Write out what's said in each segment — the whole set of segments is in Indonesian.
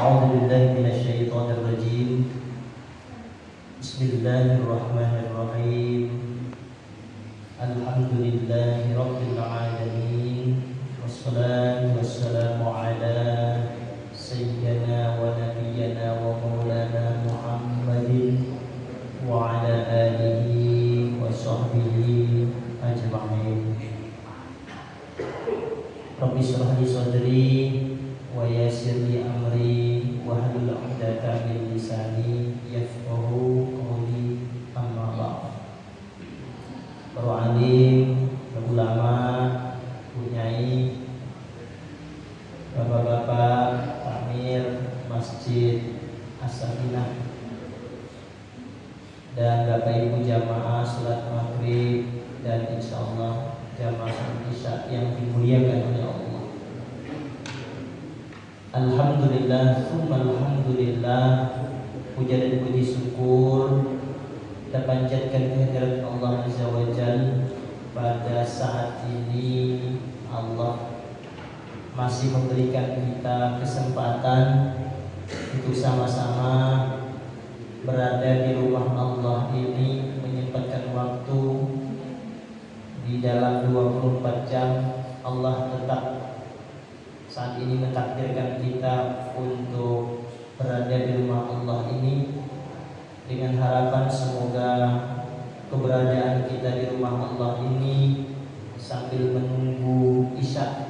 أعوذ بالله من الشيطان الرجيم. بسم الله الرحمن الرحيم. الحمد لله رب العالمين، والصلاة والسلام على سيدنا ونبينا ومولانا محمد وعلى آله وصحبه أجمعين. Rabbi shrah li sadri wa yassir li amri wahlul 'uqdatam min lisani yafqahu qawli. Amma ba'd. Para alim, para ulama, punyai, bapak-bapak takmir Masjid As-Sakinah dan Bapak Ibu jamaah salat maghrib dan insyaallah jamaah salat isya yang dimuliakan oleh Allah. Alhamdulillah, summa alhamdulillah, puja dan puji syukur kita panjatkan kehadirat Allah Azza wa Jalla. Pada saat ini Allah masih memberikan kita kesempatan untuk sama-sama berada di rumah Allah ini, menyempatkan waktu di dalam 24 jam. Allah tetap saat ini mentakdirkan kita untuk berada di rumah Allah ini dengan harapan semoga keberadaan kita di rumah Allah ini sambil menunggu isya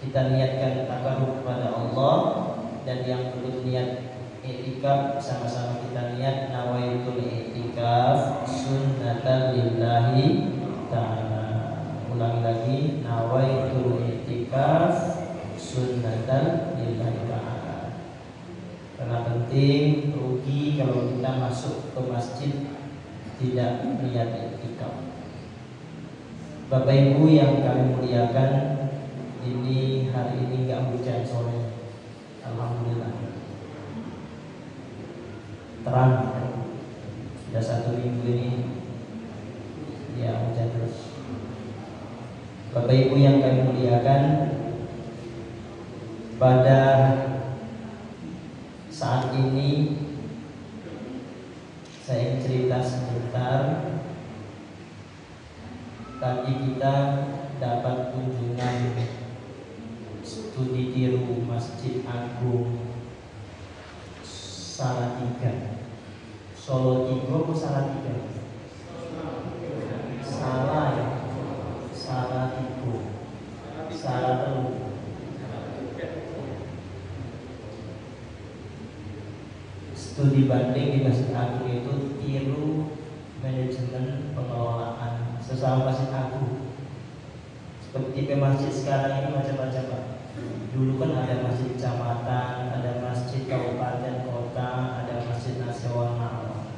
kita niatkan takarrub kepada Allah, dan yang belum niat i'tikaf sama-sama kita niat nawaitul i'tikaf sunnatan lillahi ta'ala. Ulangi lagi, nawaitul i'tikaf sunnatan lillahi ta'ala. Karena penting, rugi kalau kita masuk ke masjid tidak niat i'tikaf. Bapak Ibu yang kami muliakan, ini hari ini enggak hujan sore. Alhamdulillah. Terang. Sudah 1 minggu ini ya hujan terus. Bapak Ibu yang kami muliakan, pada saat ini saya ingin cerita sebentar. Tadi kita dapat kunjungan studi tiru Masjid Agung Salatiga. Solo Tigo atau Salatiga? Salah ya. Salatigo. Salah telu. Studi banding di Masjid Agung itu tiru manajemen pengelolaan sesama Masjid Agung. Seperti tipe masjid sekarang ini macam-macam Pak. Dulu kan ada masjid kecamatan, ada masjid kabupaten kota, ada masjid nasional.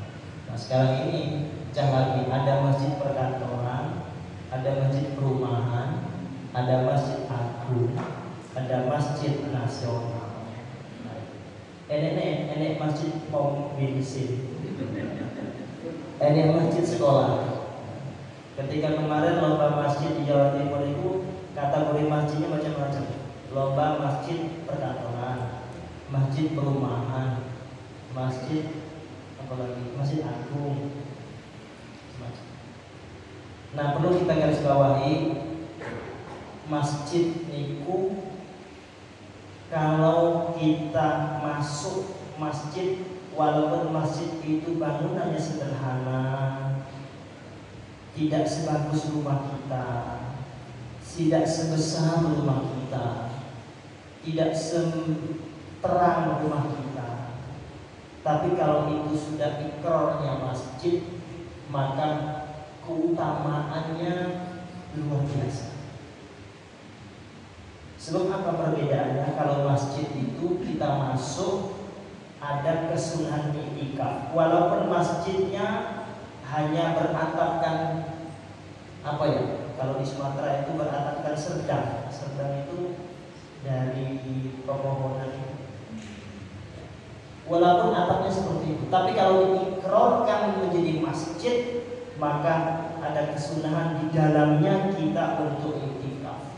Nah sekarang ini pecah lagi, ada masjid perkantoran, ada masjid perumahan, ada masjid agung, ada masjid nasional. Enek masjid pom bensin, enek masjid sekolah. Ketika kemarin lomba masjid di Jawa Timur itu kategori masjidnya macam-macam. Lomba masjid perkantoran, masjid perumahan, masjid apalagi, masjid agung. Nah perlu kita garis bawahi, masjid niku kalau kita masuk masjid, walaupun masjid itu bangunannya sederhana, tidak sebagus rumah kita, tidak sebesar rumah kita, tidak seterang rumah kita, tapi kalau itu sudah ikrarnya masjid, maka keutamaannya luar biasa. Sebab apa perbedaannya? Kalau masjid itu kita masuk ada kesunahan i'tikaf, walaupun masjidnya hanya beratapkan apa ya? Kalau di Sumatera itu beratapkan serdang. Serdang itu dari pepohonan. Walaupun atapnya seperti itu, tapi kalau diikrarkan menjadi masjid, maka ada kesunahan di dalamnya kita untuk i'tikaf.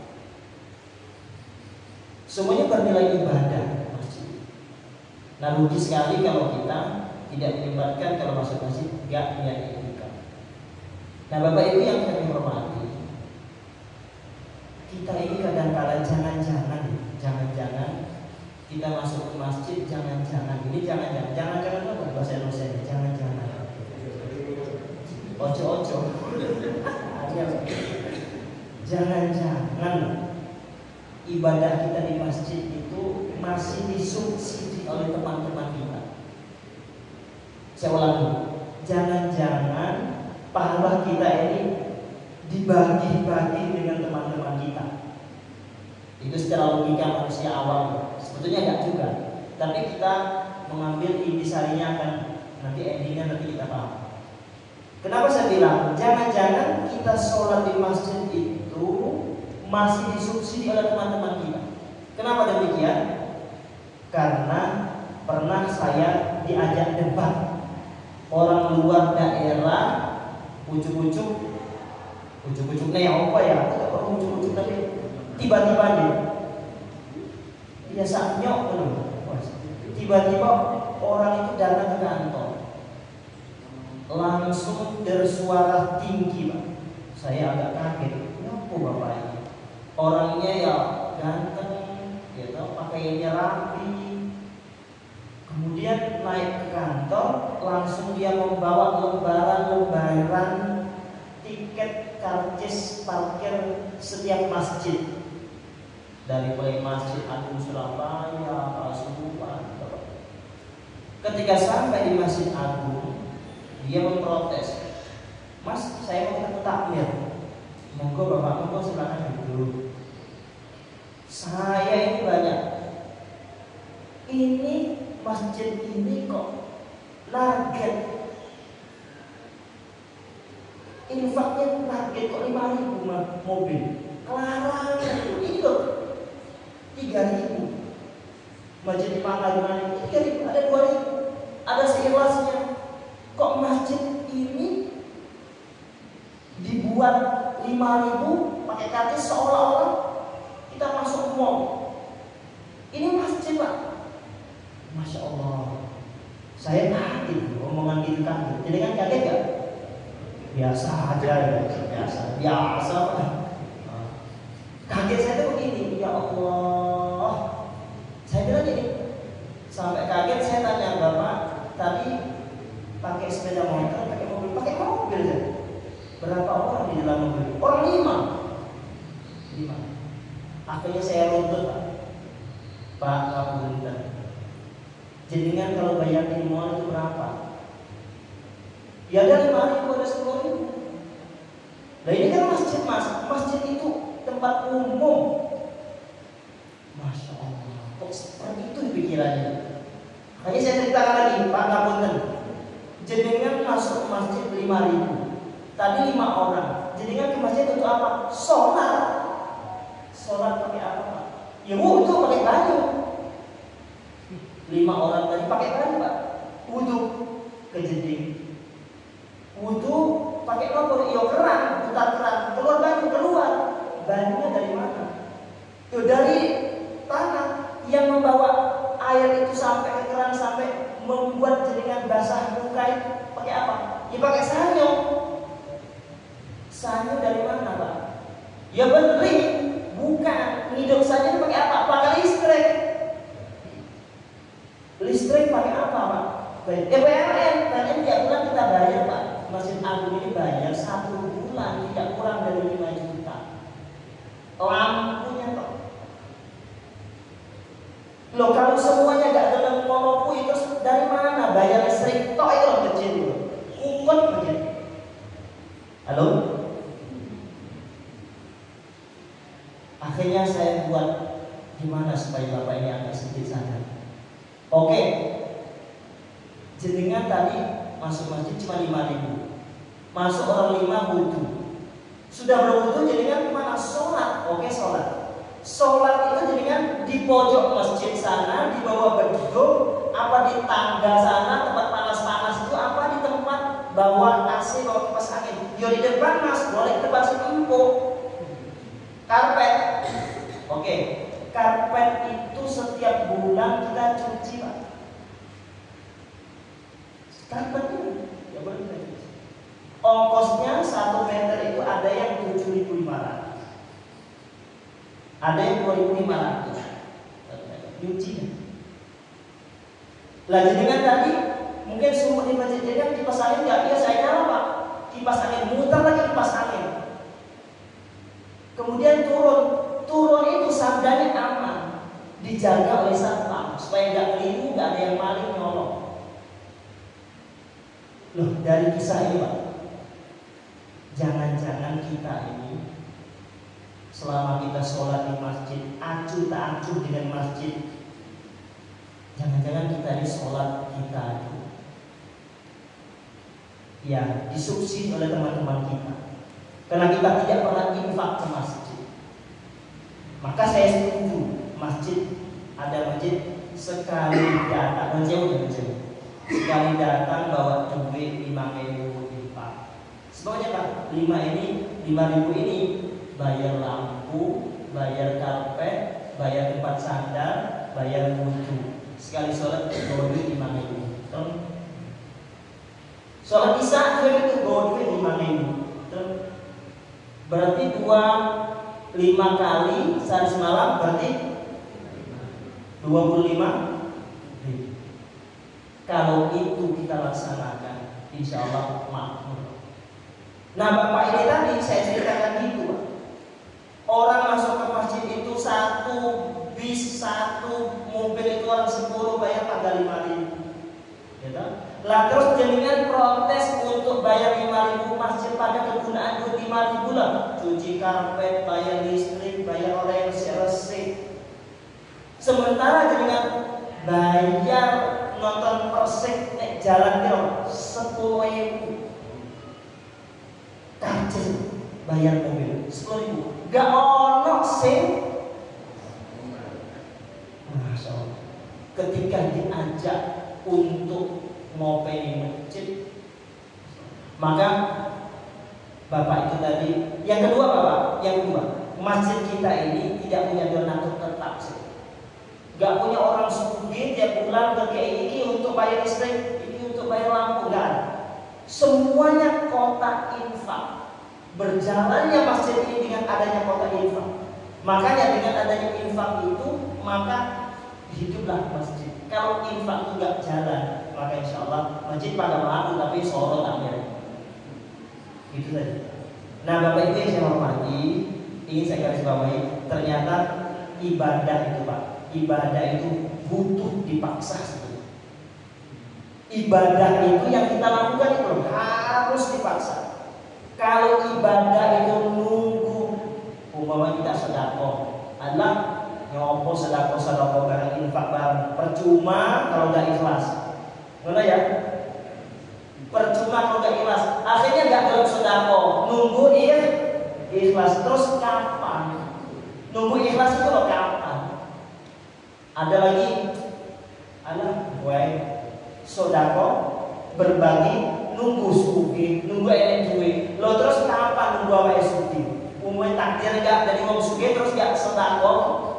Semuanya bernilai ibadah masjid. Nah, rugi sekali kalau kita tidak melibatkan kalau masuk masjid gak niat etika. Nah, Bapak Ibu yang kami hormati, kita ini kadang-kadang jangan-jangan kita masuk ke masjid, jangan-jangan apa bahasa Indonesia, jangan-jangan ojo-ojo jangan-jangan ibadah kita di masjid itu masih disubsidi oleh teman-teman kita. Saya ulangi, jangan-jangan pahala kita ini dibagi-bagi dengan teman-teman kita. Itu secara logika manusia awal, sebetulnya enggak juga. Tapi kita mengambil intisarinya akan nanti endingnya nanti kita paham. Kenapa saya bilang jangan-jangan kita sholat di masjid itu masih disubsidi oleh teman-teman kita? Kenapa demikian? Karena pernah saya diajak debat orang luar daerah, ujuk-ujuk nih apa ya? Aku tak pernah ujuk-ujuk tapi tiba-tiba dia nyok belum. Tiba-tiba orang itu datang ke kantor, langsung bersuara tinggi, Pak. Saya agak kaget. Kenapa Bapak ini? Orangnya ya ganteng, ya tahu pakaiannya rapi. Kemudian naik ke kantor, langsung dia membawa lembaran tiket karcis parkir setiap masjid. Dari mulai Masjid Agung Surabaya, Pasuruan. Ketika sampai di Masjid Agung, dia memprotes, Mas, saya mau ketemu takmir. Monggo Bapak, monggo silakan duduk. Saya ini banyak. Ini masjid ini kok target infaknya target kok 5.000 mobil. Kelarangan ini loh 3.000. Masjid di Pangkalan ini 3.000, ada 2.000, ada seikhlasnya. Kok masjid ini dibuat 5.000 pakai karcis seolah-olah kita masuk mall. Ini masjid, Pak. Masya Allah. Saya kaget omongan itu kaget. Jadi kan kaget gak? Biasa aja ya, biasa. Kaget saya tuh begini, ya Allah. Saya bilang gini, sampai kaget saya tanya Bapak, tadi pakai sepeda motor, pakai mobil saja. Berapa orang di dalam mobil? Orang 5. Akhirnya saya runtut, Pak Kapolda. Jenengan kalau bayar di mall itu berapa? Ya ada 5.000, ada 10.000. Nah ini kan masjid, Mas. Masjid itu tempat umum. Masya Allah, kok seperti itu pikirannya. Hanya saya ceritakan lagi, Pak Kapolda. Jenengan masuk ke masjid 5.000. Tadi 5 orang. Jenengan ke masjid untuk apa? Sholat. Sholat pakai apa, Pak? Ya wudu pakai baju. 5 orang tadi pakai baju, Pak. Wudu ke jeding. Wudu pakai apa? Yo keran, putar keran. Keluar baju, keluar. Bajunya dari mana? Itu dari tanah. Yang membawa air itu sampai ke keran, sampai membuat jenengan basah muka itu pakai apa? Ya pakai sanyo. Sanyo dari mana, Pak? Ya beli, bukan. Ngiduk sanyo pakai apa? Pakai listrik. Listrik pakai apa, Pak? PLN tiap bulan kita bayar, Pak. Masjid Agung ini bayar 1 bulan tidak kurang dari 5 juta. Lampunya kok. Loh kalau semuanya nggak dalam monopoli, terus dari mana bayar listrik? Tok itu loh kecil, ukun begini. Halo? Akhirnya saya buat gimana supaya Bapak ini agak sedikit sadar. Oke, jenengan tadi masuk masjid cuma 5.000. Masuk orang 5 wudu. Sudah berwudu jenengan kemana? Sholat. Oke, sholat. Sholat itu jenengan di pojok masjid sana, di bawah beduk, apa di tangga sana tempat panas-panas itu, apa di tempat bawah AC, bawah kipas angin. Yo di depan, Mas, boleh di depan empuk. Karpet. Oke, karpet itu setiap bulan kita cuci, Pak. Karpetnya ya boleh. Ongkosnya 1 meter itu ada yang 7.500, ada yang 2.500. Nyucinya. Lah jenengan tadi mungkin sumur di masjid jenengan kipas angin nggak biasa saya nyala Pak. Kipas angin muter lagi kipas angin. Kemudian turun itu sabdanya aman, dijaga oleh satpam supaya nggak keliru, nggak ada yang maling nyolong. Loh, dari kisah ini Pak, jangan-jangan kita ini selama kita sholat di masjid acuh tak acuh dengan masjid, jangan-jangan kita ini sholat kita itu ya disubsidi oleh teman-teman kita karena kita tidak pernah infak ke masjid. Maka saya setuju ada masjid sekali datang sekali datang bawa duit 5.000 infak. Semuanya Pak, 5.000 ini bayar lampu, bayar karpet, bayar tempat sandar, bayar wudhu. Sekali sholat bawa duit 5.000. Sholat isya juga itu bawa duit 5.000. Berarti 5 kali sehari semalam berarti 25.000. Kalau itu kita laksanakan, insya Allah makmur. Nah Bapak ini tadi saya ceritakan gitu Pak. Orang masuk ke masjid itu 1 bis, 1 mobil itu orang 10 bayar tanggal 5.000 gitu. Lah terus jenengan protes untuk bayar 5.000 masjid pada kegunaan 5.000 lah. Cuci karpet, bayar listrik, bayar resik. Sementara jenengan bayar nonton Persik nek jalan kira 10.000. Kajen bayar mobil 10.000. Gak ono sing Masya Allah. Ketika diajak untuk ngopeni masjid, maka Bapak itu tadi. Yang kedua Bapak, masjid kita ini tidak punya donatur tetap sih. Gak punya orang sugih tiap bulan ini untuk bayar listrik, ini untuk bayar lampu, enggak ada. Semuanya kota infak. Berjalannya masjid ini dengan adanya kota infak. Makanya dengan adanya infak itu, maka hiduplah masjid. Kalau infak itu nggak jalan, maka insya Allah masjid pada laku tapi sorot akhirnya. Gitu saja. Nah Bapak Ibu yang saya hormati, ingin saya garis bawahi, ternyata ibadah itu Pak, ibadah itu butuh dipaksa sebetulnya. Ibadah itu yang kita lakukan itu harus dipaksa. Kalau ibadah itu nunggu, umpama kita sedekah, adalah nyopo sedekah barang infak barang percuma kalau nggak ikhlas, mana ya? Percuma kalau nggak ikhlas, akhirnya nggak dalam sedekah, nunggu ikhlas terus kapan? Nunggu ikhlas itu loh kapan? Ada lagi, sedekah berbagi nunggu sugi, nunggu enek duit. Lo terus kapan nunggu awake sugi? Umumnya takdir enggak dari wong sugi terus enggak sedekah.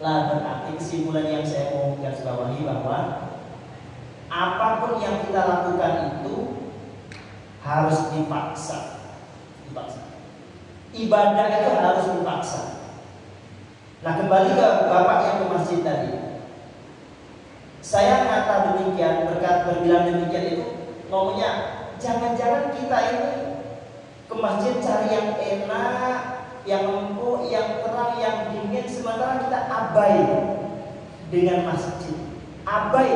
Lah berarti kesimpulan yang saya mau garis bawahi bahwa apapun yang kita lakukan itu harus dipaksa. Ibadah itu harus dipaksa. Nah kembali ke Bapak yang ke masjid tadi. Saya kata demikian, berbilang demikian itu maunya jangan-jangan kita ini ke masjid cari yang enak, yang empuk, yang terang, yang dingin, sementara kita abai dengan masjid, abai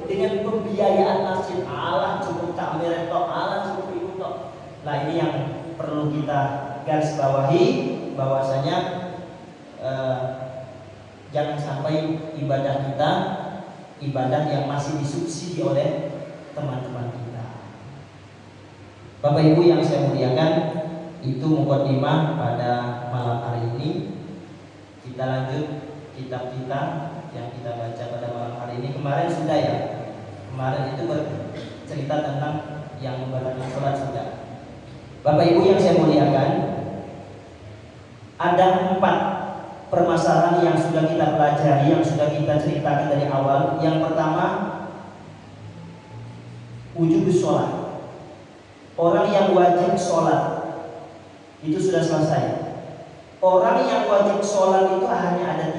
dengan pembiayaan masjid. Allah cukup takmir tok, Allah cukup itu tok. Nah ini yang perlu kita garis bawahi, bahwasanya jangan sampai ibadah kita ibadah yang masih disubsidi oleh teman-teman kita. Bapak Ibu yang saya muliakan, itu mukadimah pada malam hari ini. Kita lanjut kitab kita yang kita baca pada malam hari ini. Kemarin sudah ya. Kemarin itu bercerita tentang yang membatalkan sholat sudah. Bapak Ibu yang saya muliakan, ada 4 permasalahan yang sudah kita pelajari, yang sudah kita ceritakan dari awal. Yang pertama, wujubus sholat. Orang yang wajib sholat itu sudah selesai. Orang yang wajib sholat itu hanya ada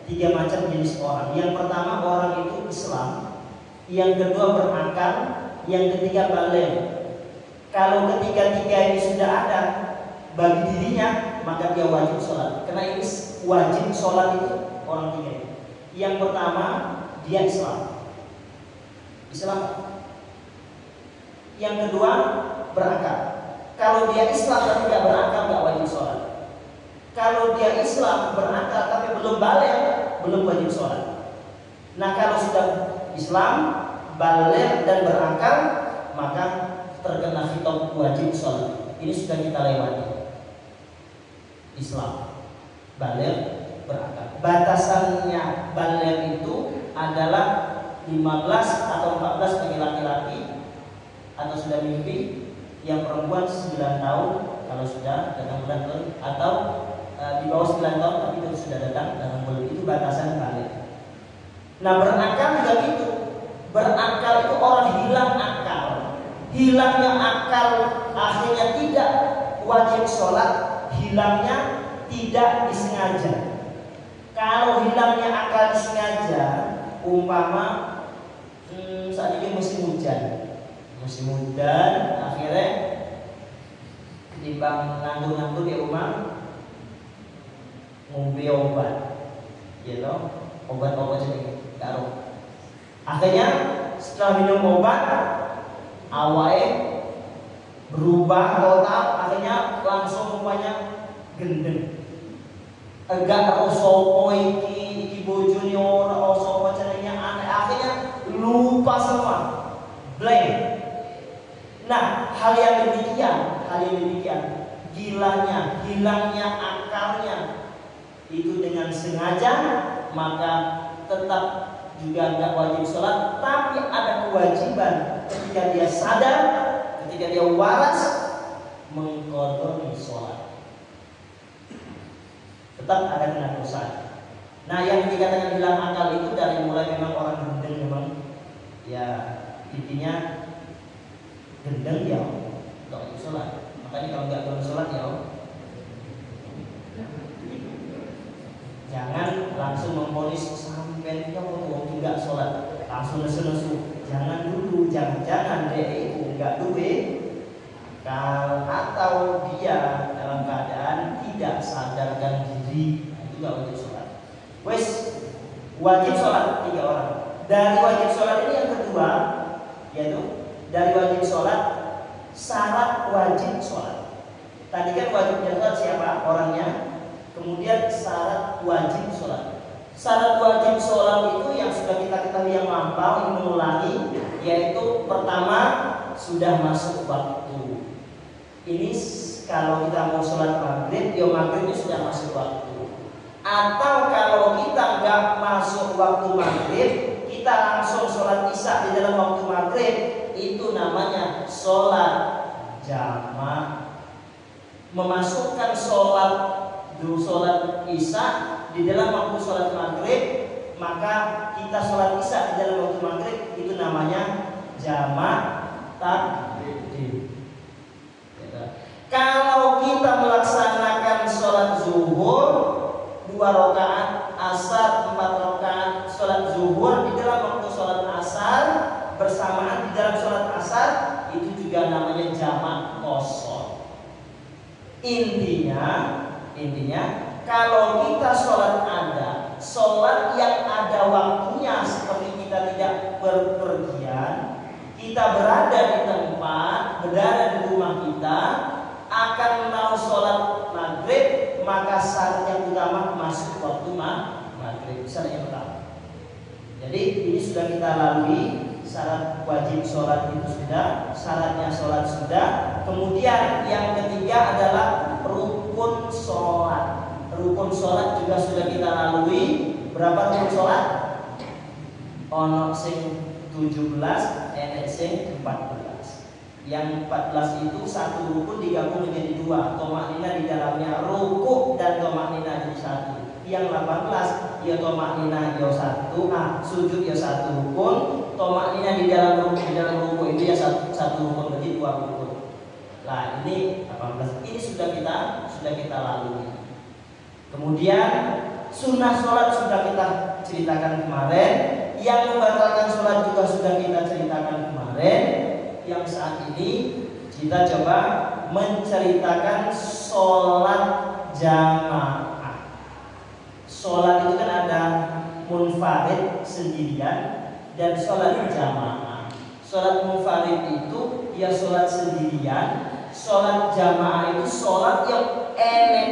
tiga macam jenis orang. Yang pertama orang itu Islam, yang kedua berakal, yang ketiga baligh. Kalau ketiga-tiga ini sudah ada bagi dirinya, maka dia wajib sholat. Karena ini wajib sholat itu orang tiga ini. Yang pertama dia Islam. Yang kedua berakal. Kalau dia Islam tapi tidak berakal, tidak wajib sholat. Kalau dia Islam berakal tapi belum baligh, belum wajib sholat. Nah kalau sudah Islam, baligh dan berakal, maka terkena khitab wajib sholat. Ini sudah kita lewati. Islam, baligh, berakal. Batasannya baligh itu adalah 15 atau 14 bagi laki-laki atau sudah mimpi. Yang perempuan 9 tahun kalau sudah datang bulan baru, atau di bawah 9 tahun tapi itu sudah datang bulan. Itu batasan baligh. Nah berakal juga gitu. Berakal itu orang hilang akal. Hilangnya akal akhirnya tidak wajib sholat. Hilangnya tidak disengaja. Kalau hilangnya akal disengaja, umpama saat ini musim hujan, akhirnya ketimbang nganggur-nganggur di rumah ngombe obat, gitu, obat-obat jadi karo. Akhirnya setelah minum obat, awalnya berubah total, akhirnya langsung rupanya gendeng. Enggak osopo iki bojone ora osopo jenenge aneh, akhirnya lupa semua. Blank. Nah, hal yang demikian, hilangnya akalnya itu dengan sengaja, maka tetap juga enggak wajib sholat, tapi ada kewajiban ketika dia sadar, ketika dia waras mengqadha sholat. Tetap ada kena dosa. Nah, yang dikatakan hilang akal itu dari mulai memang orang gendeng, memang ya intinya gendeng ya nggak wajib sholat. Makanya kalau nggak wajib sholat ya jangan langsung memvonis sampai waktu nggak sholat langsung nesu-nesu. Jangan dulu, jangan deh itu nggak duit. Atau dia dalam keadaan tidak sadarkan diri, itu nggak wajib sholat. Wes wajib sholat 3 orang. Dari wajib sholat ini yang kedua, yaitu dari wajib sholat, syarat wajib sholat. Tadi kan wajib sholat siapa orangnya, kemudian syarat wajib sholat. Syarat wajib sholat itu yang sudah kita ketahui yang lampau, ini mengulangi, yaitu pertama sudah masuk waktu. Ini kalau kita mau sholat maghrib, ya maghribnya sudah masuk waktu. Atau kalau kita nggak masuk waktu maghrib, kita langsung sholat isya di dalam waktu maghrib, itu namanya sholat jamaah. Memasukkan sholat isya di dalam waktu sholat maghrib, maka kita sholat isya di dalam waktu maghrib, itu namanya jamaah takdim. Kalau kita melaksanakan sholat zuhur 2 rakaat, asar 4 rakaat, sholat zuhur di dalam waktu sholat asar bersamaan di dalam sholat asar, itu juga namanya jamak qashar. Intinya kalau kita sholat yang ada waktunya, seperti kita tidak berpergian, kita berada di tempat, berada di rumah kita, akan mau sholat maghrib, maka syarat yang utama masuk waktu maghrib. Syarat yang pertama. Jadi ini sudah kita lalui, syarat wajib sholat itu sudah, syaratnya sholat sudah. Kemudian yang ketiga adalah rukun sholat. Rukun sholat juga sudah kita lalui. Berapa rukun sholat? Ono sing 17, enek sing 14. Yang 14 itu satu rukun digabung menjadi 2. Tomaknina di dalamnya rukuk dan tomaknina jadi 1. Yang 18 ya tomaknina ya 1, sujud ya 1 rukun. tomaknina di dalam ruku itu ya satu rukun, berarti 2 rukun. Nah, ini 18. Ini sudah kita lalui. Kemudian sunnah sholat sudah kita ceritakan kemarin. Yang membatalkan sholat juga sudah kita ceritakan kemarin. Yang saat ini kita coba menceritakan sholat jamaah. Sholat itu kan ada munfarid sendirian dan sholat jamaah. Sholat munfarid itu ya sholat sendirian. Sholat jamaah itu sholat yang enek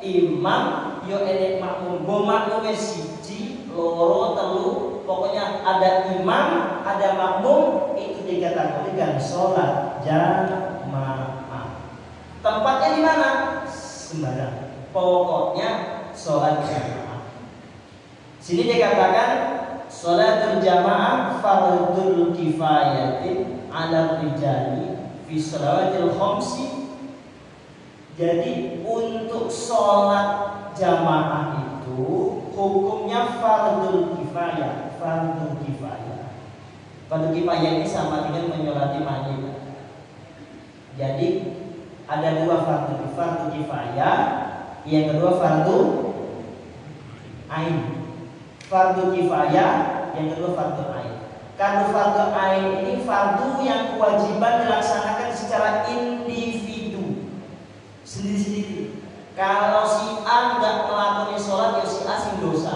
imam, yo enek makmum. Bo makmume siji, loro, telu, pokoknya ada imam, ada makmum, itu dikategorikan sholat jamaah. Tempatnya di mana? Sembarang. Pokoknya sholat jamaah. Sini dikatakan sholatul jamaah fardul kifayatin 'ala rijali fi shalawatil khamsi. Jadi untuk sholat jamaah itu hukumnya fardul kifayah. Fardul kifayah. Fardul kifayah ini sama dengan menyolati mayit. Jadi ada 2 fardu kifayah, yang kedua fardu ain. Fardu kifayah, yang kedua fardu ain. Karena fardu ain ini fardu yang kewajiban dilaksanakan secara individu, sendiri-sendiri. Kalau si A nggak melakukan sholat, ya si A sing dosa.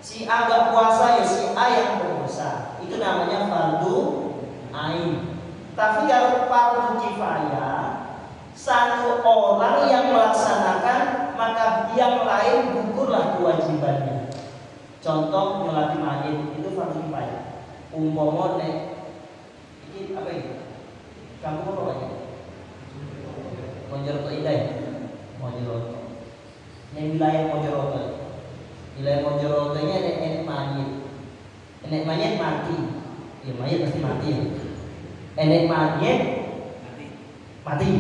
Si A nggak puasa, ya si A yang berdosa. Itu namanya fardu ain. Tapi kalau fardu kifayah, satu orang yang melaksanakan, maka yang lain gugurlah kewajibannya. Contoh nyolati mayit itu fardu kifayah. Umpama nek iki apa ini? Kamu apa lagi? Mojokerto Indah ya? Mojokerto. Yang wilayah Mojokerto. Wilayah Mojokerto nya enek mayit. Enek mayit mati. Ya mayit pasti mati ya. Enek mayit mati.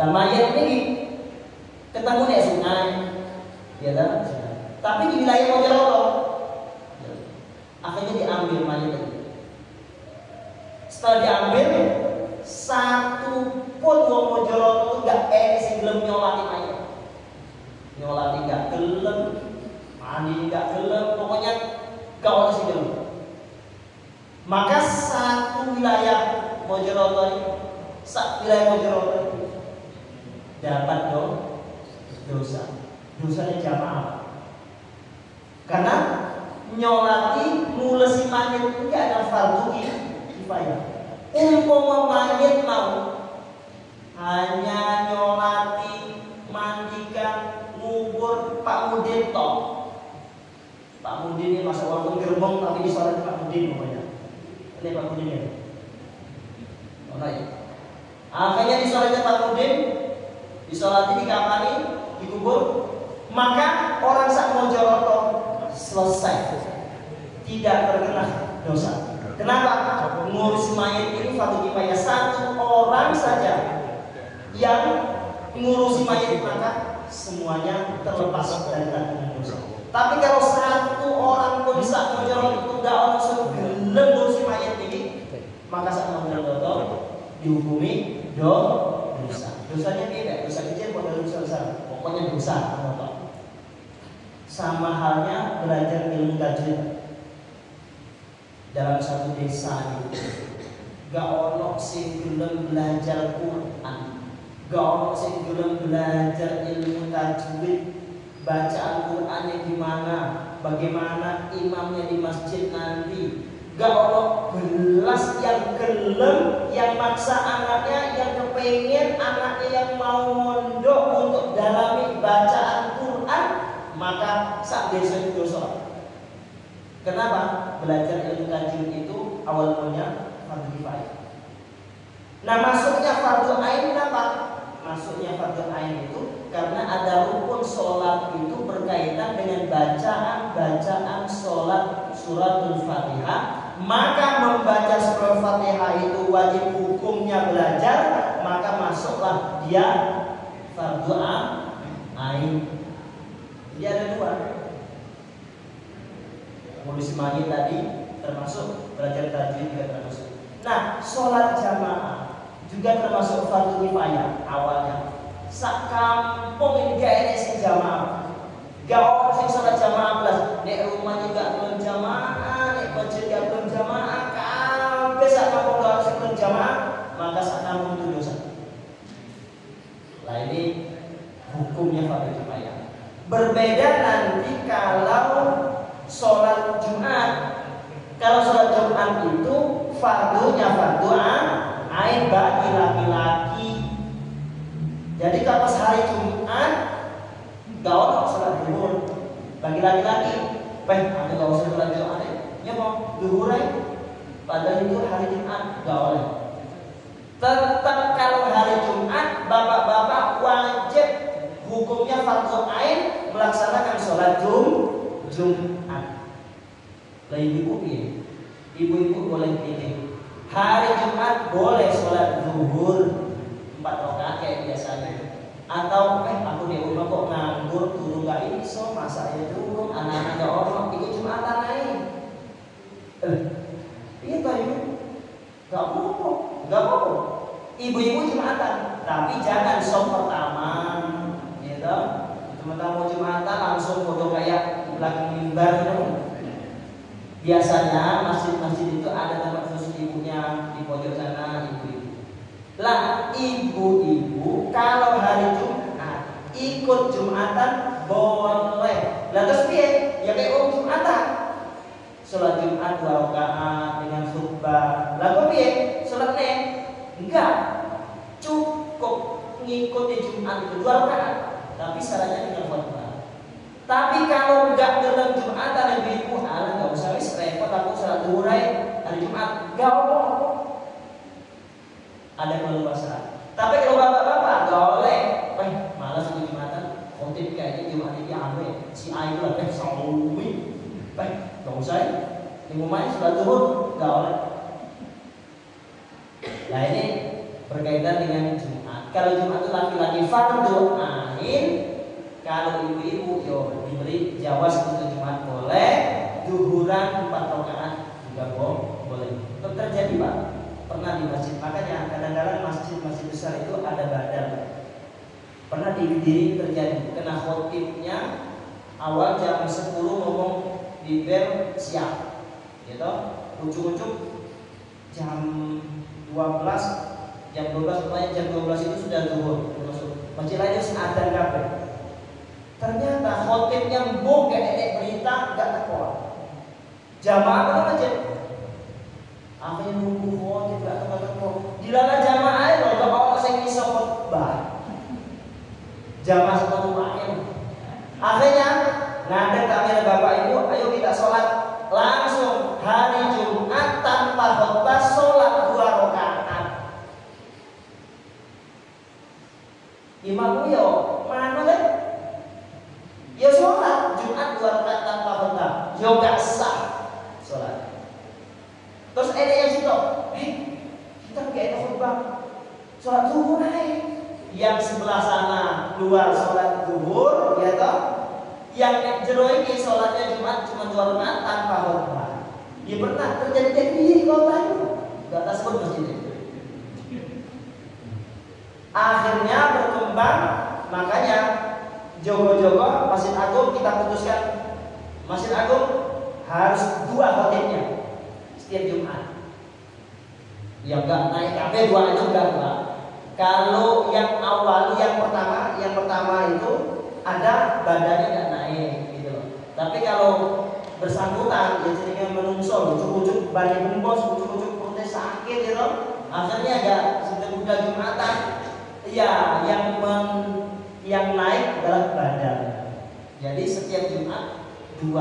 Lah mayit ini ketemu nek sungai. Ya kan? Tapi di wilayah Mojokerto akhirnya diambil mayit itu. Setelah diambil, satu pun wong Mojokerto itu gak sing gelem nyolati mayit. Nyolati gak gelem, mandi gak gelem, pokoknya gak ono sing gelem. Maka satu wilayah Mojokerto ini, wilayah Mojokerto ini dapat dosa. Dosanya jamaah. Karena nyolati mulesi mayit itu adalah fardu kifayah. Umpama mayit mau hanya nyolati, mandikan, ngubur Pak Mudin toh. Pak Mudin ini masa walaupun gerbong tapi disolati Pak Mudin pokoknya. Ini Pak Mudin ya. Akhirnya disolati Pak Mudin, disolati, dikafani, dikubur, maka orang sak Mojokerto selesai, tidak terkena dosa. Kenapa? Ngurus mayit ini fardu kifayah. Satu orang saja yang ngurusi mayit, maka semuanya terlepas dari tanggungan dosa. Tapi kalau satu orang pun sak Mojokerto tidak orang gelem ngurusi mayit ini, maka sak Mojokerto dihukumi dosa. Dosanya beda, dosa kecil pada dosa besar. Pokoknya dosa. Sama halnya belajar ilmu tajwid dalam satu desa itu. Gak ono sing gelem belajar Quran, gak ono sing gelem belajar ilmu tajwid, bacaan Qurannya gimana, bagaimana imamnya di masjid nanti. Gak ono belas yang gelem, yang maksa anaknya, yang kepengen anaknya yang mau mondok untuk dalami bacaan Quran, maka sak desa itu dosa. Kenapa? Belajar ilmu tajwid itu awal mulanya fardu kifayah. Nah, masuknya fardu ain apa? Masuknya fardu ain itu karena ada rukun sholat itu berkaitan dengan bacaan sholat suratul Fatihah. Maka membaca surat Fatihah itu wajib hukumnya belajar, maka masuklah dia fardu ain. Jadi ada 2. ngurusi mayit tadi termasuk, belajar tajwid juga termasuk. Nah, sholat jamaah juga termasuk fardu kifayah awalnya. Sak kampung ini gak enak sing jamaah. Gak orang sing sholat jamaah belas. Nek rumah juga belum jamaah, nek masjid juga belum jamaah. Kabeh sak kampung gak sing belum jamaah, maka sak kampung itu dosa. Nah ini hukumnya fardu kifayah. Berbeda nanti kalau sholat Jumat. Kalau sholat Jumat itu fardunya fardu ain bagi laki-laki. Jadi kalau hari Jumat gak orang sholat zuhur bagi laki-laki. Ada gak usah sholat Jumat ya mau zuhur padahal itu hari Jumat gak oleh. Tetap kalau hari Jumat bapak-bapak wajib hukumnya fardu ain melaksanakan sholat Jumat. Lah ibu-ibu boleh pilih. Hari Jumat boleh sholat zuhur 4 rakaat kayak biasanya. Atau aku di rumah kok nganggur turun gak iso masa ya dulu anak-anak gak orang ikut Jumatan naik. Iya toh ibu, gak apa-apa. Ibu-ibu Jumatan, tapi jangan som pertama, gitu. Teman-teman mau Jumatan langsung foto kayak belakang mimbar gitu. Biasanya masjid-masjid itu ada tempat khusus ibunya di pojok sana, ibu-ibu. Lah ibu-ibu kalau hari Jumat ikut Jumatan boleh. Lah terus piye? Ya kayak orang Jumatan. Sholat Jumat 2 rakaat dengan khutbah. Lah kok piye? Sholat nek? Enggak. Cukup ngikuti Jumat itu 2 rakaat. Tapi syaratnya dengan khutbah. Tapi kalau enggak dalam Jumatan ibu-ibu enggak usah wis repot aku sholat zuhur hari Jumat. Enggak apa-apa. Ada keluasan. Tapi kalau bapak-bapak enggak boleh. Malas ikut Jumatan. Khotib kayaknya Jumat ini ame. Si A itu lah sawi. Enggak usah. Ini main sholat zuhur enggak boleh. Nah ini berkaitan dengan Jumat. Kalau Jumat itu laki-laki fardu ain. Kalau ibu-ibu diberi jawaz untuk Jumat boleh, zuhuran 4 rakaat juga boleh. Itu terjadi Pak, pernah di masjid. Makanya kadang-kadang masjid-masjid besar itu ada badan. Pernah di terjadi, kena khotibnya awal jam 10 ngomong di bel siap, gitu. Ujuk-ujuk jam 12, pokoknya jam 12 itu sudah zuhur. Masjid lain itu adzan kabeh. Ternyata khotibnya mbok gak ada berita gak teko. Jamaah apa aja? Akhirnya nunggu khotib gak teko. Dilala jamaah lho gak ono sing iso khotbah. Jamaah satu wae. Akhirnya ngadeg kamera Bapak Ibu, ayo kita sholat langsung hari Jumat tanpa khotbah, sholat 2 rakaat. Imam yo mana deh? Ya sholat Jumat 2 rakaat tanpa khutbah, yo gak sah sholat. Terus ada yang situ, kita gak ada khutbah, sholat zuhur aja. Yang sebelah sana keluar sholat zuhur, ya toh. Yang jero ini sholatnya Jumat cuma 2 rakaat tanpa khutbah. Ya pernah terjadi di kota itu, gak tak sebut masjidnya. Akhirnya berkembang, makanya jogo-jogo Masjid Agung kita putuskan Masjid Agung harus 2 khotibnya setiap Jumat. Ya enggak naik kabeh 2 itu enggak. Kalau yang awal yang pertama itu ada badannya enggak naik gitu loh. Tapi kalau bersangkutan ya jadinya menungsol, ujuk-ujuk bani bungkus, ujuk-ujuk protes sakit gitu. Akhirnya agak sudah Jumatan. Ya, yang naik adalah badan. Jadi setiap Jumat 2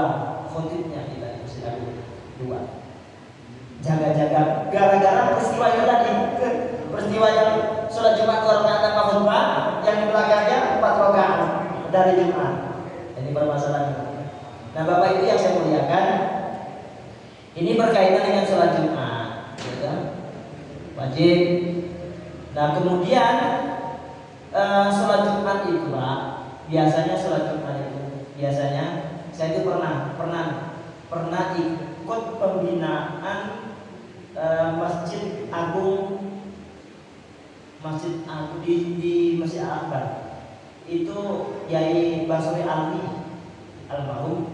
khotibnya kita Masjid 2. Jaga-jaga gara-gara peristiwa itu tadi. Peristiwa yang sholat Jumat 2 rakaat tanpa khutbah, yang di belakangnya 4 rakaat dari Jumat. Ini permasalahan. Nah, Bapak Ibu yang saya muliakan, ini berkaitan dengan sholat Jumat, ya, wajib. Nah, kemudian sholat Jumat itu Pak, biasanya sholat Jumat itu biasanya saya itu pernah ikut pembinaan Masjid Agung di Masjid Al-Akbar. Itu Yai Basri Alwi almarhum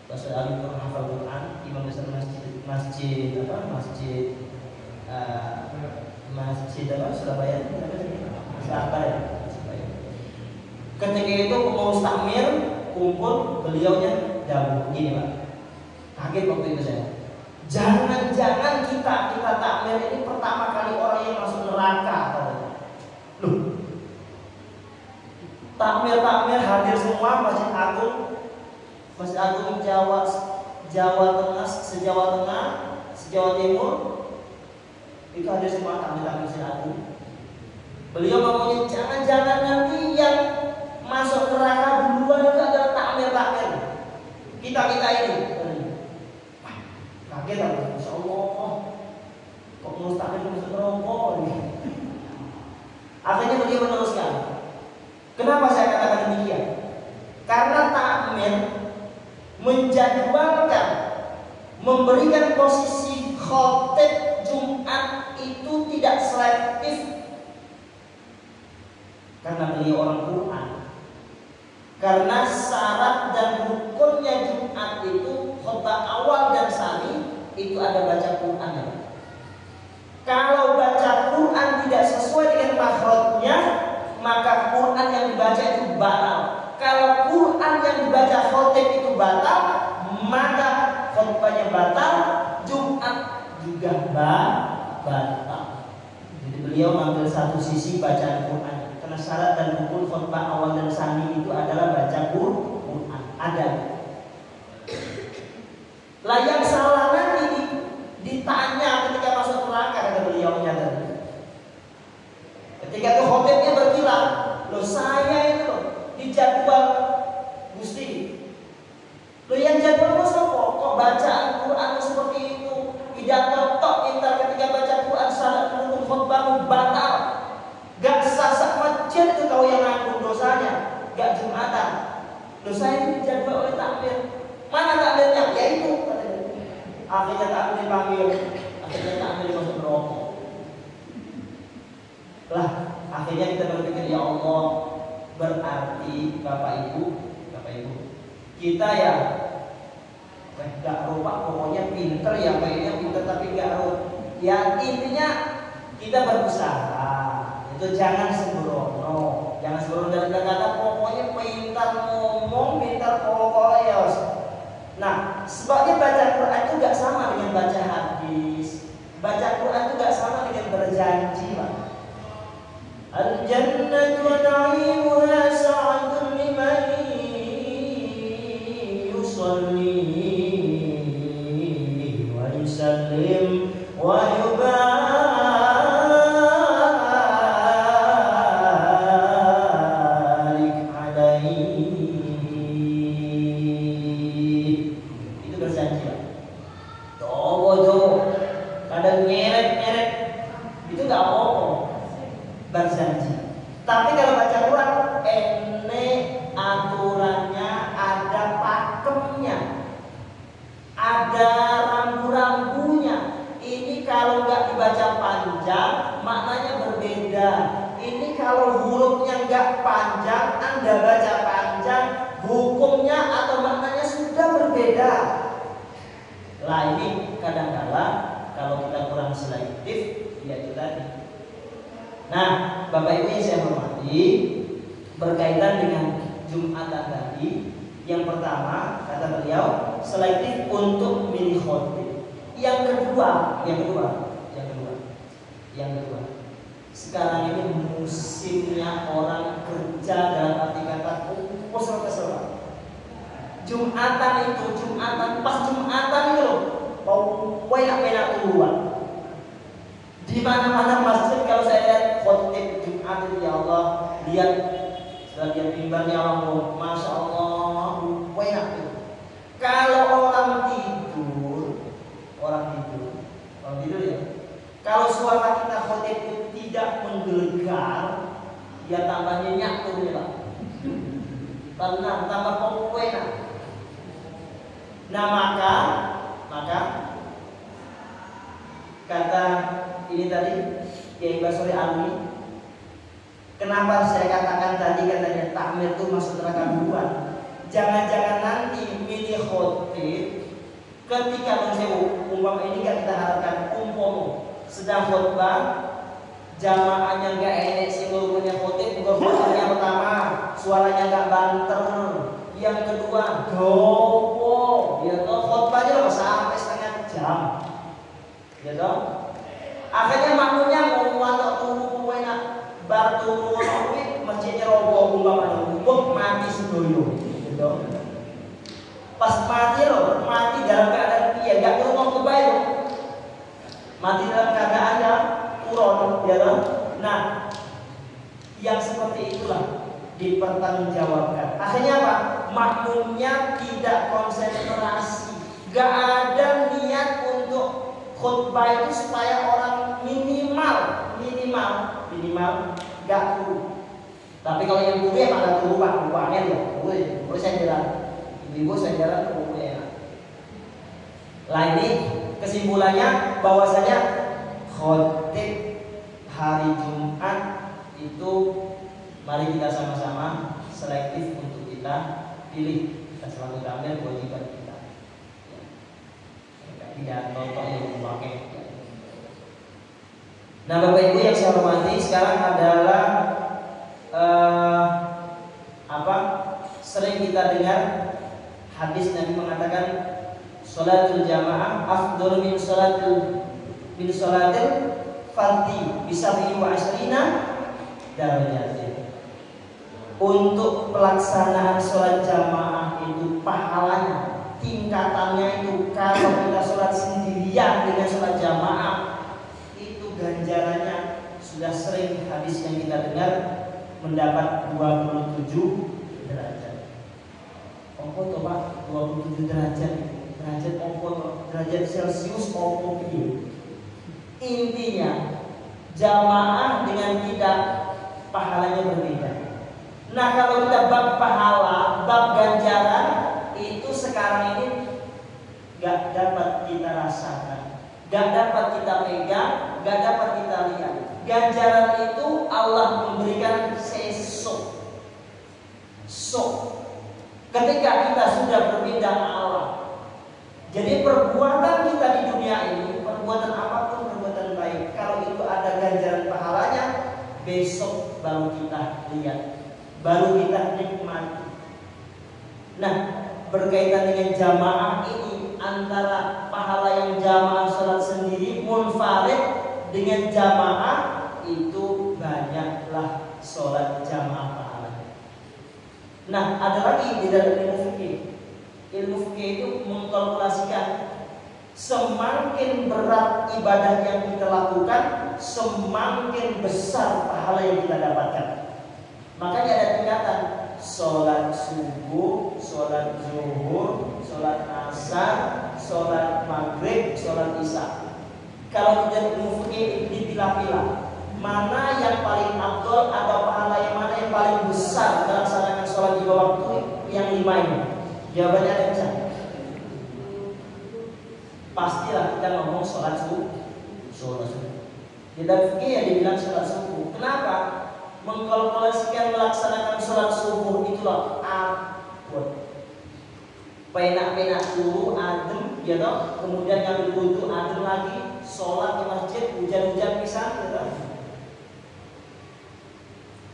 Basri Alwi penghafal Quran, imam besar masjid Surabaya, Surabaya. Ketika itu mau takmir kumpul, beliaunya jawab begini Pak. Kaget waktu itu saya. Jangan-jangan kita takmir ini pertama kali orang yang masuk neraka. Loh, takmir hadir semua Masjid Agung Jawa Tengah, se-Jawa Timur itu hadir semua takmir Masjid Agung. Beliau ngomongin jangan-jangan nanti yang masuk neraka duluan itu adalah takmir kita ini. Kaget aku, Masya Allah, kok mustahil masuk neraka ini. Akhirnya beliau meneruskan. Kenapa saya katakan demikian? Karena takmir menjadwalkan, memberikan posisi khotib Jumat itu tidak selektif. Karena beliau orang Quran. Karena syarat dan rukunnya Jumat itu khutbah awal dan sani itu ada baca Quran. Kalau baca Quran tidak sesuai dengan makhrajnya, maka Quran yang dibaca itu batal. Kalau Quran yang dibaca khotib itu batal, maka khutbahnya batal, Jumat juga batal. Jadi beliau mengambil satu sisi bacaan Quran. Karena syarat dan rukun khutbah awal dan sani itu adalah baca Quran. Ada. Lah yang salah nanti ditanya ketika masuk neraka, kata beliau menyatakan. Ketika itu khotibnya berkilah, loh saya itu loh dijadwal Gusti. Loh yang jadwalnya siapa? Kok bacaan Quran seperti itu? Pidato tok pintar ketika baca Quran syarat rukun khutbahmu batal. Gak sasak masjid itu kau yang nanggung dosanya, gak Jumatan. Dosa itu dijadwal oleh takmir. Mana takmirnya? Ya itu. Akhirnya takmir dipanggil, akhirnya takmir masuk neraka. Lah, akhirnya kita berpikir ya Allah, berarti Bapak Ibu, kita ya gak rupa, pokoknya pinter ya, kayaknya pinter tapi gak rupa. Ya intinya kita berusaha. Itu jangan sembrono dalam kata pokoknya pintar ngomong, pintar koleos. Nah, sebabnya baca Quran itu gak sama dengan baca hadis. Baca Quran itu gak sama dengan berjanji, Pak. Al-jannatu wa na'imuha sa'atun liman yusalli wa yusallim wa yubarak. Tapi kalau baca Quran, ini aturannya ada pakemnya, ada rambu-rambunya. Ini kalau nggak dibaca panjang, maknanya berbeda. Ini kalau hurufnya nggak panjang, Anda baca panjang, hukumnya atau maknanya sudah berbeda. Lah ini kadang-kala kalau kita kurang selektif, ya itu tadi. Nah, Bapak Ibu yang saya hormati, berkaitan dengan Jumatan tadi, yang pertama kata beliau selektif untuk milih khotib. Yang kedua, sekarang ini musimnya orang kerja dalam arti kata kesel. Jumatan pas Jumatan itu loh, enak keluar. Di mana-mana masjid kalau saya lihat khotib Jumat itu, ya Allah, lihat setelah dia mimbarnya Allah, Masya Allah, enak itu. Kalau orang tidur ya. Kalau suara kita khotib itu tidak menggelegar, ya tambah nyenyak tuh ya Pak. Tenang, tambah enak. Nah kata ini tadi Kiai Basori Alwi, kenapa saya katakan tadi katanya takmir itu masuk neraka duluan? Jangan-jangan nanti milih khotib ketika umpama ini kan kita harapkan sedang khotbah jamaahnya nggak enek sih punya khotib, bukan khotibnya pertama suaranya nggak banter, yang kedua gopo, ya toh khotbahnya loh sampai setengah jam, ya toh. Akhirnya makmumnya mau wantok turu enak bar turu masjidnya roboh umpama mati sedoyo, gitu. Pas mati loh, mati dalam keadaan dia nggak perlu mau kebayang, mati dalam keadaan yang turun, ya loh. Nah, yang seperti itulah dipertanggungjawabkan. Akhirnya apa? Makmumnya tidak konsentrasi, nggak ada niat untuk khutbah itu supaya orang minimal nggak turu. Tapi kalau yang turu ya malah turu pak, uangnya ya, boleh saya jalan. Ibu saya jalan ke buku enak. Lah ini kesimpulannya bahwasanya khotib hari Jumat itu mari kita sama-sama selektif untuk kita pilih. Kita selalu ambil kewajiban kita. Tidak tonton yang memakai. Nah Bapak Ibu yang saya hormati, sekarang adalah sering kita dengar hadis Nabi mengatakan sholatul jamaah afdhal min sholatil fardhi bisabi wa asrina darajatin. Untuk pelaksanaan sholat jamaah itu pahalanya, tingkatannya itu kalau kita sholat sendirian dengan sholat jamaah itu ganjarannya sudah sering hadis yang kita dengar mendapat 27 derajat. Opo to Pak, 27 derajat. Derajat opo to? Derajat Celcius opo piye? Intinya jamaah dengan tidak pahalanya berbeda. Nah, kalau kita bab pahala, bab ganjaran itu sekarang ini gak dapat kita rasakan, gak dapat kita pegang, gak dapat kita lihat. Ganjaran itu Allah memberikan sesok. Ketika kita sudah berpindah Allah. Jadi perbuatan kita di dunia ini, perbuatan apapun perbuatan baik, kalau itu ada ganjaran pahalanya, besok baru kita lihat, baru kita nikmati. Nah, berkaitan dengan jamaah ini, antara pahala yang jamaah sholat sendiri munfarid dengan jamaah itu banyaklah sholat jamaah pahalanya. Nah, ada lagi di dalam ilmu fikih. Ilmu fikih itu mengkalkulasikan semakin berat ibadah yang kita lakukan, semakin besar pahala yang kita dapatkan. Makanya ada tingkatan sholat subuh, sholat zuhur, sholat asar, sholat maghrib, sholat isya. Kalau kita ilmu fikih dipilah-pilah, mana yang paling afdol atau pahala yang mana yang paling besar melaksanakan sholat di bawah waktu yang 5 ini? Jawabannya ada bisa. Pastilah kita ngomong sholat subuh. Di dalam fikih yang dibilang sholat subuh. Kenapa? Mengkalkulasikan melaksanakan sholat subuh itulah abot. Penak-penak dulu adem, ya toh. Kemudian ngambil wudu adem lagi, sholat di masjid hujan-hujan pisang, ya toh.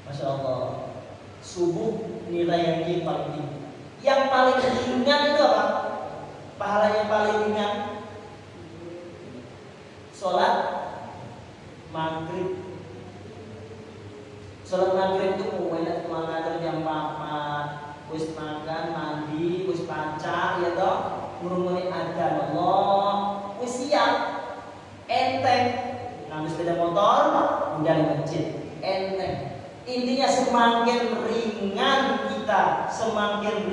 Masya Allah. Subuh nilai yang paling tinggi. Yang paling ringan itu apa? Pahala yang paling ringan sholat maghrib. Sholat maghrib itu mulai mengatur jam 4, wis makan, mandi, wis baca, ya toh, ngurungin adzan Allah, wis siap, enteng, ngambil sepeda motor, udah di masjid, enteng. Intinya semakin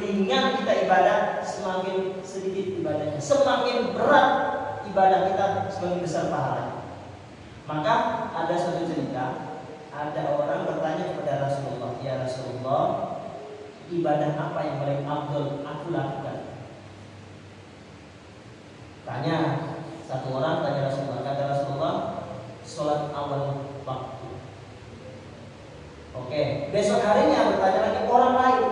ringan kita ibadah, semakin sedikit ibadahnya. Semakin berat ibadah kita, semakin besar pahalanya. Maka ada suatu cerita, ada orang bertanya kepada Rasulullah, ya Rasulullah, ibadah apa yang paling afdal aku lakukan? Tanya satu orang, tanya Rasulullah, kata Rasulullah, sholat awal waktu. Oke, besok harinya bertanya lagi orang lain.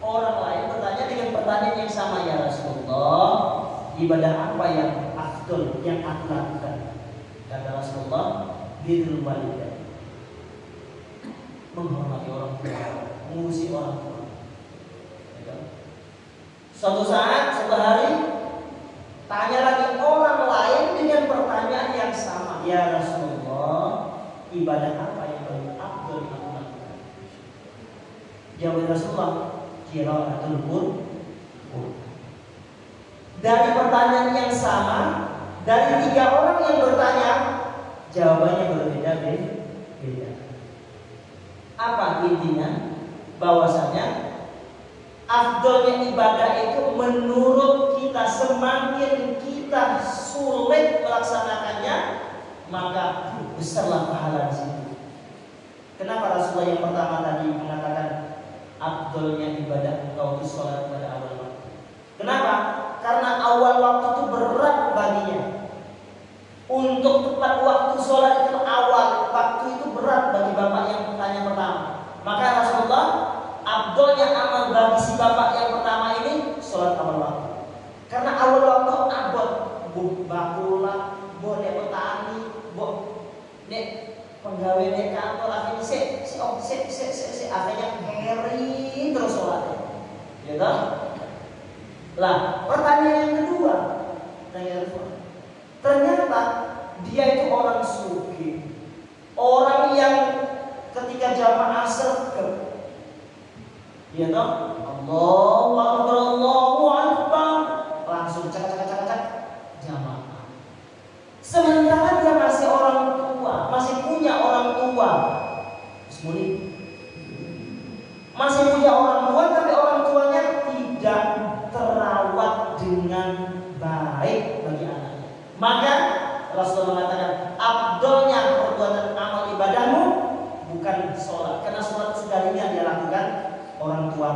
Orang lain bertanya dengan pertanyaan yang sama, ya Rasulullah, ibadah apa yang afdol yang aku lakukan? Kata Rasulullah, birrul walidain, menghormati orang tua, mengurusi orang tua. Suatu saat, suatu hari, tanya lagi orang lain dengan pertanyaan yang sama, ya Rasulullah, ibadah apa yang paling afdol yang aku lakukan? Jawab Rasulullah, qiraatul Qur'an. Dari pertanyaan yang sama, dari 3 orang yang bertanya, jawabannya berbeda-beda. Apa intinya? Bahwasanya afdolnya ibadah itu menurut kita, semakin kita sulit melaksanakannya, maka besarlah pahala di situ. Kenapa Rasulullah yang pertama tadi mengatakan afdolnya ibadah engkau itu sholat pada awal waktu? Kenapa? Karena awal waktu itu berat baginya. Untuk tepat waktu sholat itu awal waktu itu berat bagi bapak yang bertanya pertama. Maka Rasulullah, afdolnya amal bagi si bapak yang pertama ini sholat awal waktu. Karena awal waktu abot, bakula, nek petani, nek penggawe nek kantor, akhirnya akhirnya heri terus sholatnya. Gitu? Lah, pertanyaan yang kedua, ternyata dia itu orang suki, orang yang ketika jamaah sergap, dia tahu Allahu Akbar, Allahu Akbar, langsung cak jamaah. Sementara dia masih orang tua, masih punya orang tua, masih punya orang tua, tapi orang tuanya tidak terawat dengan baik bagi anaknya. Maka Rasulullah mengatakan afdolnya perbuatan amal ibadahmu bukan sholat, karena sholat sekalinya dia lakukan orang tua.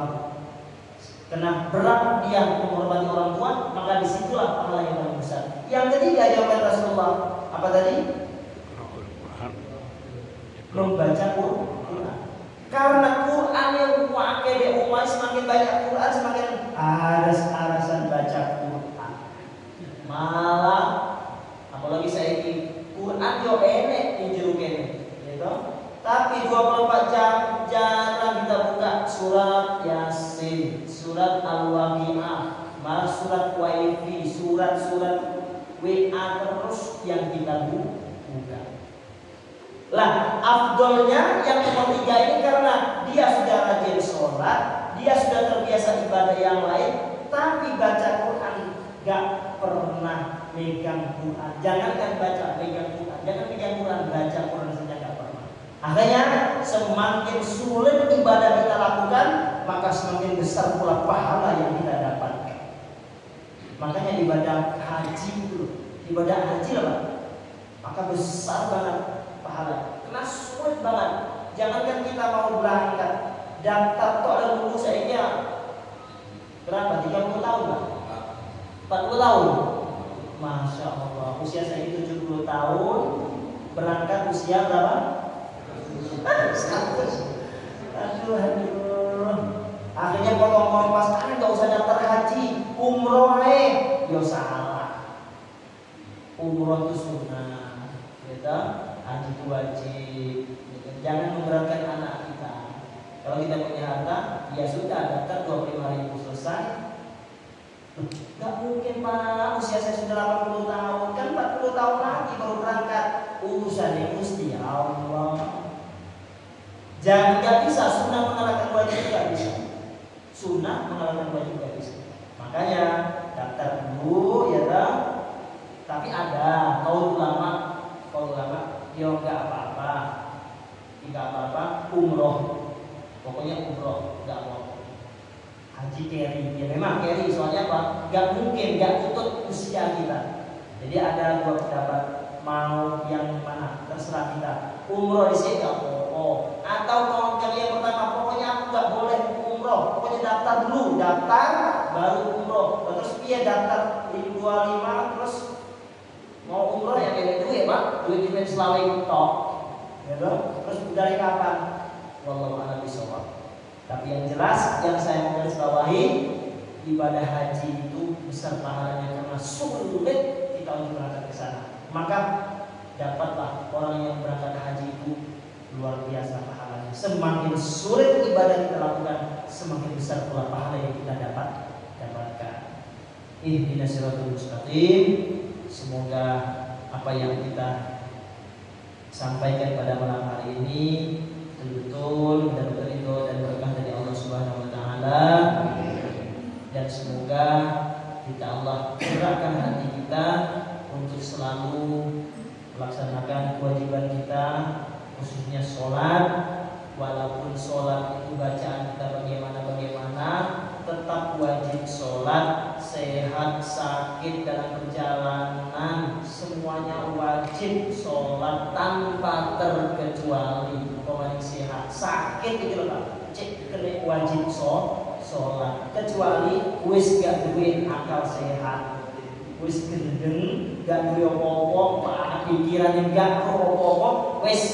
Karena berat dia menghormati orang tua, maka disitulah pahala yang paling besar. Yang ketiga jawaban Rasulullah apa tadi? Membaca Quran. Karena Quran yang pakai di umat, semakin banyak Quran semakin aras-arasan baca Quran. Malah apalagi saya ini Quran yo enek di jero kene, gitu. Tapi 24 jam jarang kita buka surat Yasin, surat Al-Waqiah, malah surat Wifi, surat-surat WA terus yang kita buka. Lah, afdolnya yang nomor 3 ini karena dia sudah rajin sholat, dia sudah terbiasa ibadah yang lain, tapi baca Quran gak pernah megang Quran. Jangankan baca, megang Quran. Jangan megang Quran, baca Quran saja gak pernah. Akhirnya semakin sulit ibadah kita lakukan, maka semakin besar pula pahala yang kita dapatkan. Makanya ibadah haji itu, ibadah haji lah, maka besar banget pahala. Karena sulit banget. Jangankan kita mau berangkat, daftar tuh ada nunggu saya berapa? 30 tahun Pak? 40 tahun. Masya Allah, usia saya 70 tahun, berangkat usia berapa? 100. Aduh. Akhirnya potong kompas, nggak usah daftar haji, umroh yo salah. Umroh itu sunnah, gitu. Haji itu wajib. Jangan memberatkan anak kita. Kalau kita punya harta, ya sudah daftar 25.000 selesai. Gak mungkin Pak, usia saya sudah 80 tahun, kan 40 tahun lagi baru berangkat. Urusannya Gusti Allah. Jangan, gak bisa sunnah mengalahkan wajib, gak bisa. Sunnah mengalahkan wajib, gak bisa. Makanya daftar dulu ya kan. Tapi ada kalau ulama yo nggak apa-apa, tidak apa-apa, umroh, pokoknya umroh, nggak mau haji carry, ya memang carry, soalnya apa? Nggak mungkin, nggak tutut usia kita. Jadi ada 2 pendapat, mau yang mana terserah kita. Umroh di sini nggak apa-apa, atau kalau yang pertama, pokoknya aku nggak boleh umroh, pokoknya daftar dulu, daftar baru umroh, terus dia daftar 25 terus Mau umroh ya kayak duit Pak, duit di selawe tok. Ya toh? Terus dari kapan? Wallahu a'lam bishawab. Tapi yang jelas yang saya mau garis bawahi, ibadah haji itu besar pahalanya karena sulit kita untuk berangkat ke sana. Maka dapatlah orang yang berangkat haji itu luar biasa pahalanya. Semakin sulit ibadah kita lakukan, semakin besar pula pahala yang kita dapatkan. Ihdinas siratal mustaqim. Semoga apa yang kita sampaikan pada malam hari ini betul-betul benar-benar ridho dan berkah dari Allah Subhanahu wa taala. Dan semoga kita Allah gerakkan hati kita untuk selalu melaksanakan kewajiban kita, khususnya sholat. Walaupun sholat itu bacaan kita bagaimana, tetap wajib sholat. Sehat, sakit, dalam perjalanan, semuanya wajib sholat tanpa terkecuali. Pemain sehat, sakit itu loh Pak, kena wajib sholat. Kecuali wis gak duit akal sehat, wis gendeng, gak duwe apa-apa, anak pikiran yang gak apa-apa, wis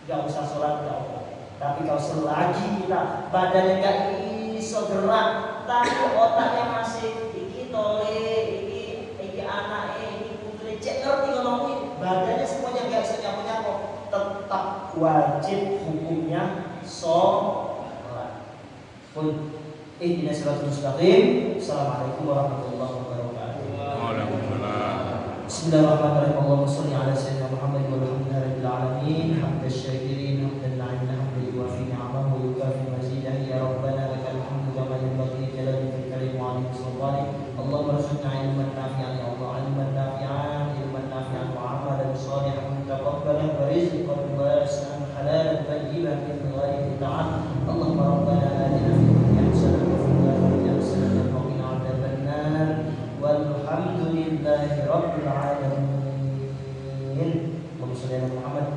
gak usah sholat, gak apa. Tapi kalau selagi kita badannya gak iso gerak, tapi otaknya masih iki tole, iki anake, iki putri, cek ngerti ngomongin, badannya semuanya gak iso nyapu-nyapu, tetap wajib hukumnya sholat. Pun ihdinas siratal mustaqim. Assalamualaikum warahmatullahi wabarakatuh. Waalaikumsalam. Bismillahirrahmanirrahim. Allahumma shalli ala sayyidina Muhammad walhamdulillahi rabbil alamin. Hamdan syakirin, hamdan na'imna, hamdan yuwafi ni'amahu wa yukafi mazidah. Ya Rabbana lakal hamdu kama yanbaghi li jalalika al-karim wa 'azimi sultanik. Allahumma arzuqna ilman nafi'an ya Allah, ilman nafi'an wa 'amalan shalihan mutaqabbalan wa rizqan wasi'an halalan tayyiban min ghairi ta'ab. Allahumma rabbana atina fid dunya hasanatan wa fil akhirati hasanatan wa qina 'adzabannar. Walhamdulillahi rabbil alamin. Allahumma shalli ala Muhammad.